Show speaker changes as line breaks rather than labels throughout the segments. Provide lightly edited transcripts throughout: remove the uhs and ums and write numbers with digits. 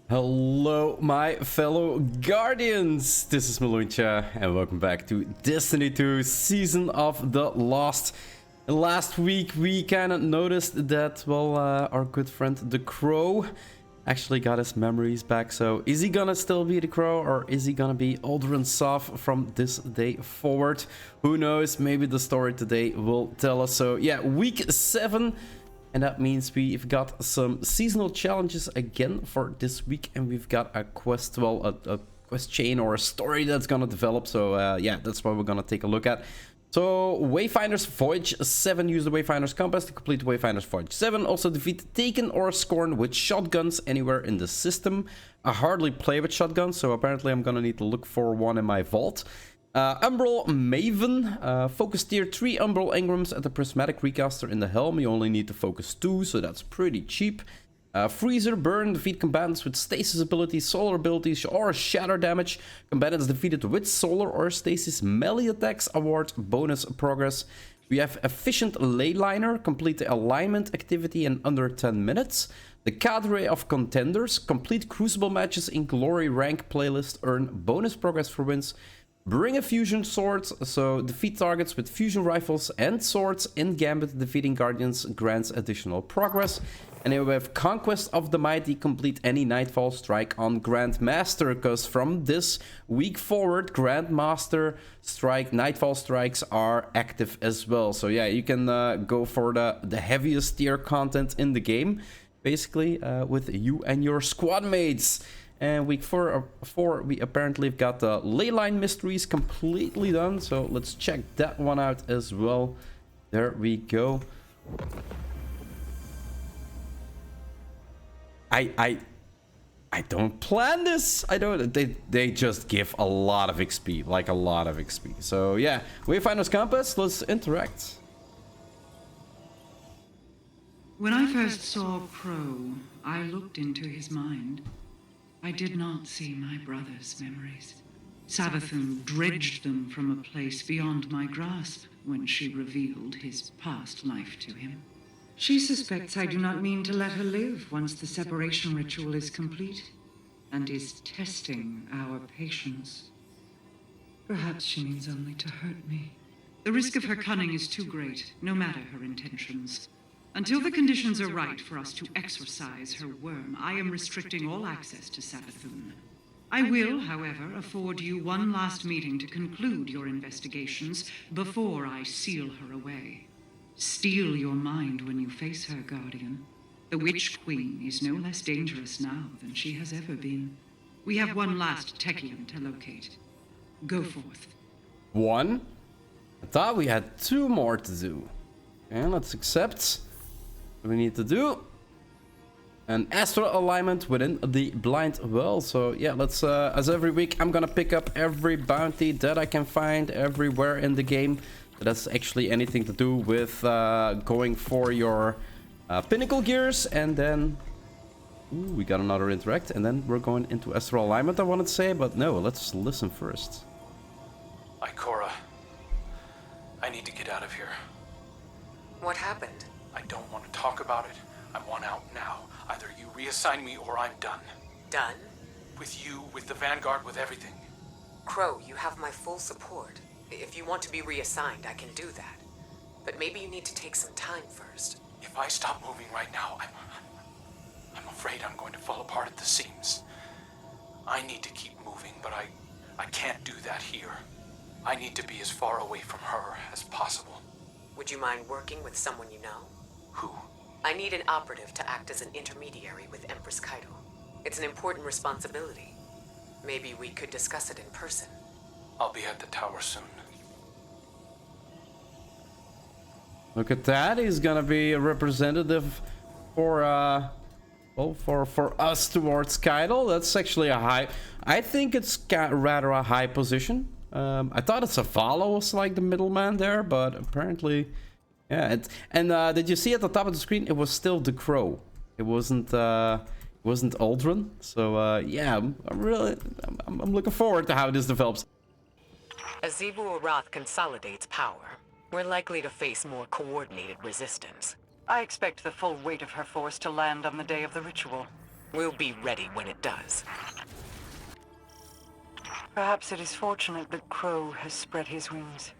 Hello, my fellow Guardians! This is Mloentje, and welcome back to Destiny 2 Season of the Lost. Last week, we kind of noticed that, well, our good friend the Crow actually got his memories back. So, is he gonna still be the Crow, or is he gonna be Aldrin Sov from this day forward? Who knows? Maybe the story today will tell us. So, yeah, week 7. And that means we've got some seasonal challenges again for this week. And we've got a quest, well, a quest chain or a story that's going to develop. So, yeah, that's what we're going to take a look at. So, Wayfinder's Voyage 7. Use the Wayfinder's compass to complete Wayfinder's Voyage 7. Also, defeat Taken or Scorn with shotguns anywhere in the system. I hardly play with shotguns, so apparently I'm going to need to look for one in my vault. Umbral Maven, focus tier 3 Umbral Engrams at the Prismatic Recaster in the helm. You only need to focus 2, so that's pretty cheap. Freezer Burn, defeat combatants with stasis abilities, solar abilities, or shatter damage. Combatants defeated with solar or stasis melee attacks award bonus progress. We have Efficient Leyliner, complete the alignment activity in under 10 minutes. The Cadre of Contenders, complete Crucible matches in Glory Rank playlist, earn bonus progress for wins. Bring a fusion sword, so defeat targets with fusion rifles and swords in Gambit. Defeating Guardians grants additional progress. And then we have Conquest of the Mighty, complete any Nightfall strike on Grandmaster, because from this week forward, Grandmaster strike, Nightfall strikes are active as well. So yeah, you can go for the heaviest tier content in the game, basically, with you and your squad mates. And week 4, we apparently have got the Leyline Mysteries completely done. So let's check that one out as well. There we go. I don't plan this. I don't. They just give a lot of XP, like a lot of XP. So yeah, Wayfinder's compass. Let's interact.
When I first saw Crow, I looked into his mind. I did not see my brother's memories. Savathun dredged them from a place beyond my grasp when she revealed his past life to him. She suspects I do not mean to let her live once the separation ritual is complete, and is testing our patience. Perhaps she means only to hurt me. The risk of her cunning is too great, no matter her intentions. Until the conditions are right for us to exorcise her worm, I am restricting all access to Savathun. I will, however, afford you one last meeting to conclude your investigations before I seal her away. Steel your mind when you face her, Guardian. The Witch Queen is no less dangerous now than she has ever been. We have one last techeon to locate. Go forth.
One? I thought we had 2 more to do. And let's accept. We need to do an astral alignment within the blind well. So yeah, let's as every week I'm gonna pick up every bounty that I can find everywhere in the game. That's actually anything to do with going for your pinnacle gears. And then we got another interact, and then we're going into astral alignment, I wanted to say, but no, let's listen first.
Ikora, I need to get out of here.
What happened?
I don't want to talk about it. I want out now. Either you reassign me or I'm done.
Done?
With you, with the Vanguard, with everything.
Crow, you have my full support. If you want to be reassigned, I can do that. But maybe you need to take some time first.
If I stop moving right now, I'm afraid I'm going to fall apart at the seams. I need to keep moving, but I can't do that here. I need to be as far away from her as possible.
Would you mind working with someone you know?
Who?
I need an operative to act as an intermediary with Empress Kaido. It's an important responsibility. Maybe we could discuss it in person.
I'll be at the tower soon.
Look at that. He's gonna be a representative for well, for us towards Kaido. That's actually a high. I think it's rather a high position. I thought Zavala was like the middleman there, but apparently, yeah. Did you see at the top of the screen? It was still the Crow. It wasn't Aldrin. So yeah, I'm looking forward to how this develops.
As Xivu Arath consolidates power, we're likely to face more coordinated resistance.
I expect the full weight of her force to land on the day of the ritual.
We'll be ready when it does.
Perhaps it is fortunate that Crow has spread his wings.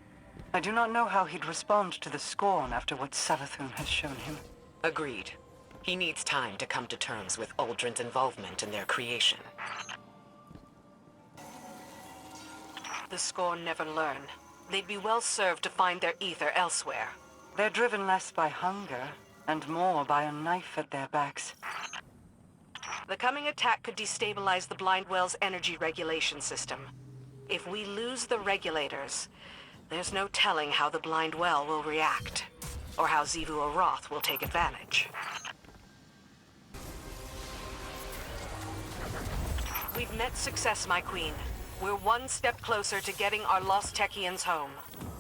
I do not know how he'd respond to the scorn after what Savathun has shown him.
Agreed. He needs time to come to terms with Uldren's involvement in their creation.
The scorn never learn. They'd be well served to find their ether elsewhere.
They're driven less by hunger and more by a knife at their backs.
The coming attack could destabilize the Blind Well's energy regulation system. If we lose the regulators, there's no telling how the Blind Well will react, or how Xivu Arath will take advantage. We've met success, my queen. We're one step closer to getting our lost Techeons home.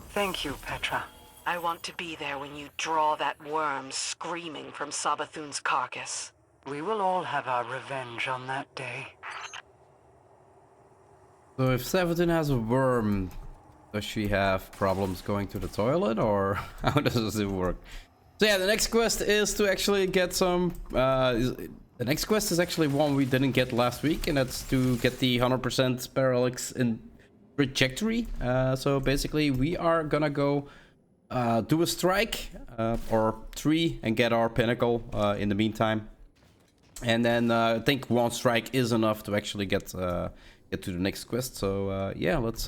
Thank you, Petra.
I want to be there when you draw that worm screaming from Savathun's carcass.
We will all have our revenge on that day.
So if Savathun has a worm, does she have problems going to the toilet, or how does it work? So yeah, the next quest is to actually get some... the next quest is actually one we didn't get last week, and that's to get the 100% parallax in trajectory. So basically we are gonna go do a strike or 3 and get our pinnacle in the meantime. And then I think 1 strike is enough to actually get to the next quest. So yeah, let's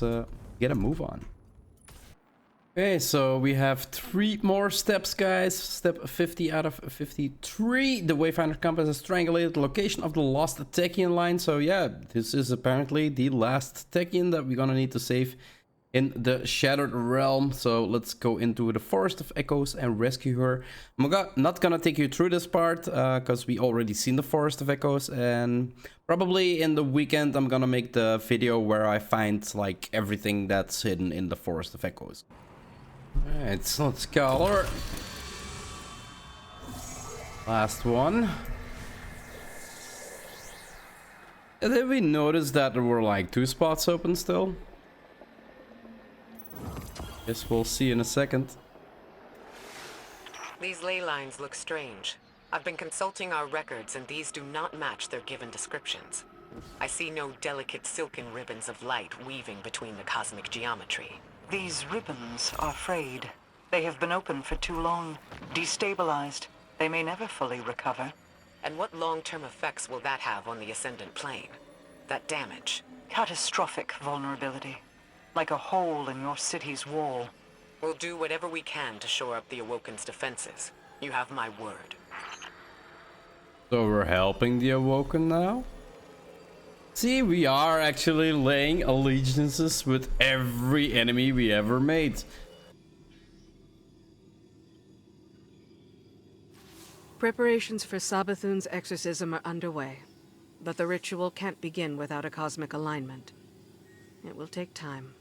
get a move on. Okay, so we have 3 more steps, guys. Step 50 out of 53. The Wayfinder compass has triangulated the location of the lost techeon line. So yeah, this is apparently the last techeon that we're gonna need to save in the Shattered Realm. So let's go into the Forest of Echoes and rescue her. I'm not gonna take you through this part because we already seen the Forest of Echoes, and probably in the weekend I'm gonna make the video where I find like everything that's hidden in the Forest of Echoes. Alright, so let's color. Last one. Did we notice that there were like 2 spots open still? Guess we'll see in a second.
These ley lines look strange. I've been consulting our records, and these do not match their given descriptions. I see no delicate silken ribbons of light weaving between the cosmic geometry.
These ribbons are frayed. They have been open for too long. Destabilized. They may never fully recover.
And what long-term effects will that have on the Ascendant Plane? That damage?
Catastrophic vulnerability. Like a hole in your city's wall.
We'll do whatever we can to shore up the Awoken's defenses. You have my word.
So we're helping the Awoken now? See, we are actually laying allegiances with every enemy we ever made.
Preparations for Savathun's exorcism are underway, but the ritual can't begin without a cosmic alignment. It will take time.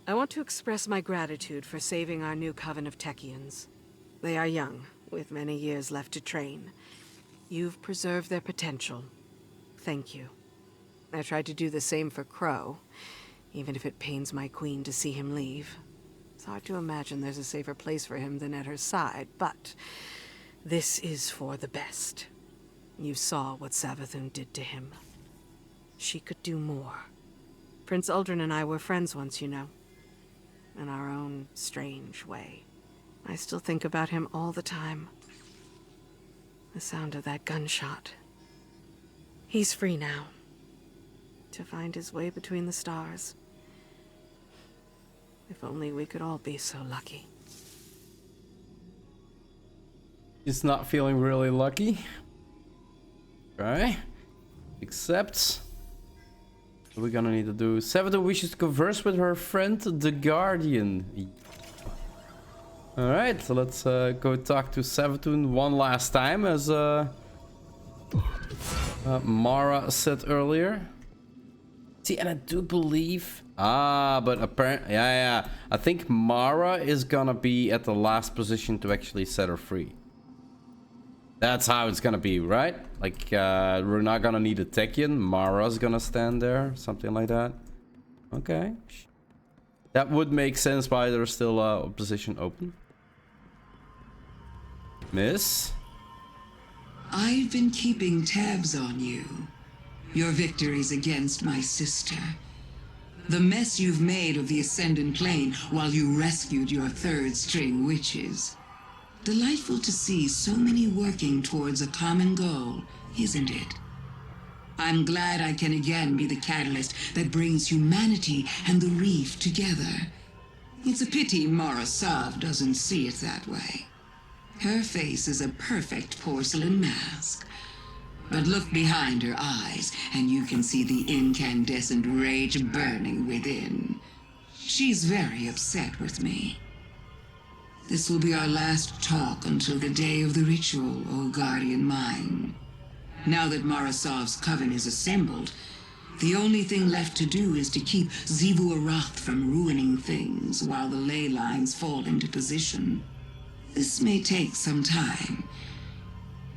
I want to express my gratitude for saving our new coven of Techeons. They are young, with many years left to train. You've preserved their potential. Thank you. I tried to do the same for Crow, even if it pains my queen to see him leave. It's hard to imagine there's a safer place for him than at her side, but this is for the best. You saw what Savathun did to him. She could do more. Prince Uldren and I were friends once, you know. In our own strange way. I still think about him all the time. The sound of that gunshot. He's free now. To find his way between the stars. If only we could all be so lucky.
He's not feeling really lucky. Okay. Except... what we're gonna need to do... Savathun wishes to converse with her friend, the Guardian. Alright, so let's go talk to Savathun one last time, as Mara said earlier. See, and I do believe... but apparently... Yeah. I think Mara is gonna be at the last position to actually set her free. That's how it's gonna be, right? Like, we're not gonna need a Techeon. Mara's gonna stand there. Something like that. Okay. That would make sense why there's still a position open. Miss?
I've been keeping tabs on you. Your victories against my sister. The mess you've made of the Ascendant Plane while you rescued your third-string witches. Delightful to see so many working towards a common goal, isn't it? I'm glad I can again be the catalyst that brings humanity and the reef together. It's a pity Mara Sav doesn't see it that way. Her face is a perfect porcelain mask. But look behind her eyes, and you can see the incandescent rage burning within. She's very upset with me. This will be our last talk until the day of the ritual, O Guardian Mine. Now that Marasav's coven is assembled, the only thing left to do is to keep Xivu Arath from ruining things while the ley lines fall into position. This may take some time,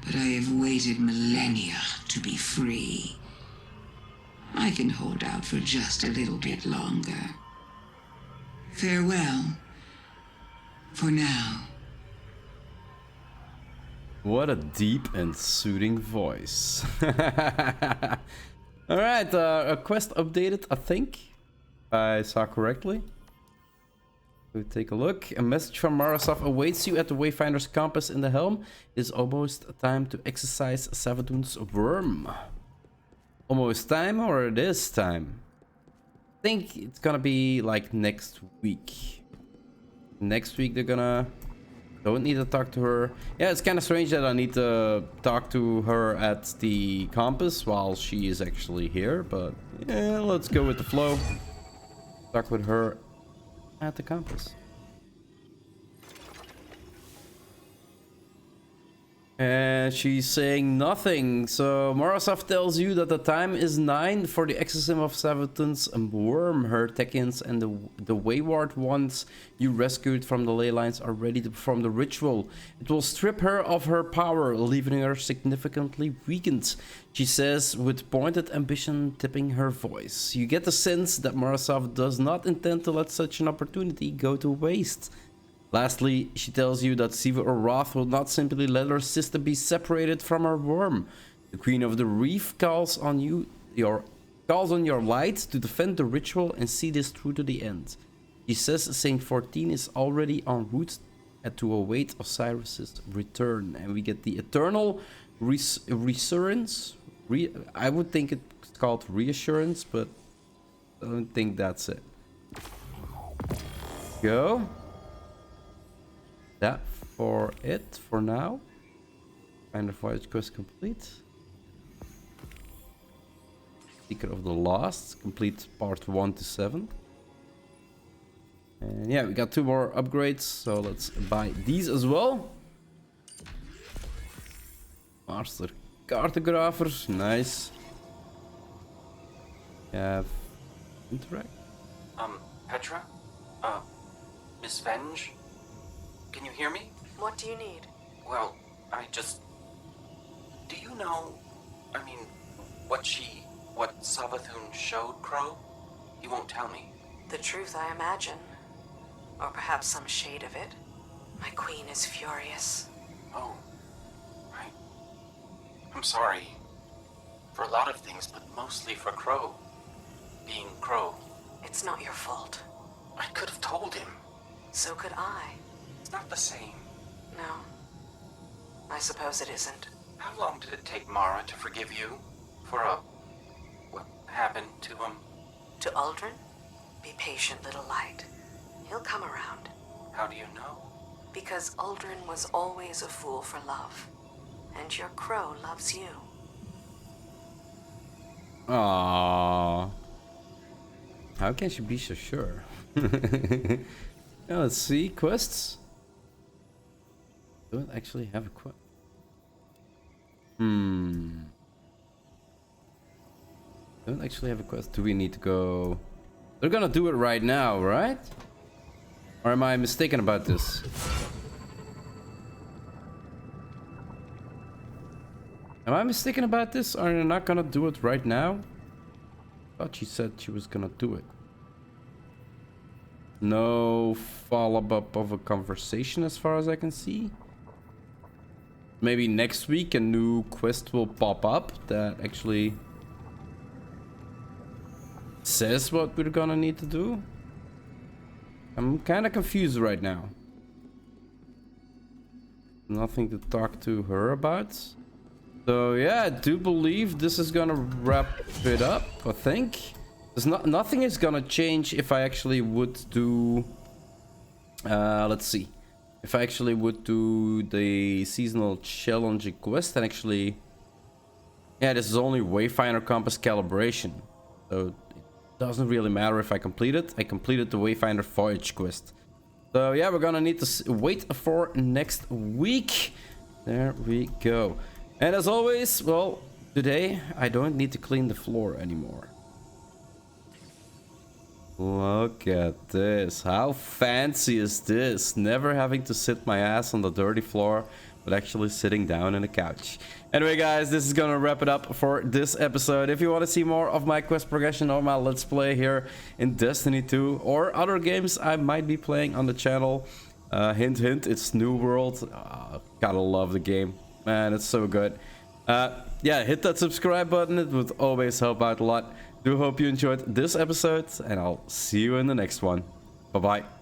but I have waited millennia to be free. I can hold out for just a little bit longer. Farewell. For now.
What a deep and soothing voice. Alright, a quest updated, I think. If I saw correctly. We'll take a look. A message from Marasav awaits you at the Wayfinder's compass in the helm. It's almost time to exercise Savathun's worm. Almost time, or it is time? I think it's gonna be like next week. Next week they're gonna... Don't need to talk to her. Yeah, it's kind of strange that I need to talk to her at the compass while she is actually here. But yeah, let's go with the flow. Talk with her at the compass. And she's saying nothing. So Morozov tells you that the time is 9 for the exorcism of Savathun's worm. Her techeons and the wayward ones you rescued from the ley lines are ready to perform the ritual. It will strip her of her power, leaving her significantly weakened. She says with pointed ambition tipping her voice. You get the sense that Morozov does not intend to let such an opportunity go to waste. Lastly, she tells you that Xivu Arath will not simply let her sister be separated from her worm. The Queen of the Reef calls on your light to defend the ritual and see this through to the end. She says Saint 14 is already en route to await Osiris's return, and we get the eternal reassurance. I would think it's called reassurance, but I don't think that's it. Go. That for it for now. Kind of Voyage quest complete. Secret of the Lost, complete part 1 to 7. And yeah, we got 2 more upgrades, so let's buy these as well. Master Cartographer, nice. We have interact.
Petra? Miss Venge? Can you hear me?
What do you need?
Well, do you know, what Savathun showed Crow? You won't tell me?
The truth, I imagine. Or perhaps some shade of it. My queen is furious.
Oh, right. I'm sorry. For a lot of things, but mostly for Crow. Being Crow.
It's not your fault.
I could have told him.
So could I.
It's not the same.
No. I suppose it isn't.
How long did it take Mara to forgive you? For what happened to him?
To Aldrin? Be patient, little light. He'll come around.
How do you know?
Because Aldrin was always a fool for love. And your crow loves you.
Aww. How can she be so sure? Now, let's see. Quests. Don't actually have a quest. Don't actually have a quest. Do we need to go? They're gonna do it right now, right? Or am I mistaken about this? Am I mistaken about this? Are they not gonna do it right now? I thought she said she was gonna do it. No follow-up of a conversation as far as I can see. maybe next week a new quest will pop up that actually says what we're gonna need to do. I'm kind of confused right now. Nothing to talk to her about. So yeah, I do believe this is gonna wrap it up, I think. There's nothing is gonna change if I actually would do... let's see. If I actually would do the seasonal challenge quest and actually... Yeah, this is only Wayfinder compass calibration. So it doesn't really matter if I complete it. I completed the Wayfinder Voyage quest. So yeah, we're gonna need to wait for next week. There we go. And as always, well, today I don't need to clean the floor anymore. Look at this. How fancy is this? Never having to sit my ass on the dirty floor, but actually sitting down on a couch. Anyway, guys, this is gonna wrap it up for this episode. If you want to see more of my quest progression or my Let's Play here in Destiny 2 or other games I might be playing on the channel, hint, hint, it's New World. Gotta love the game. Man, it's so good. Yeah, hit that subscribe button. It would always help out a lot. Do hope you enjoyed this episode, and I'll see you in the next one. Bye-bye.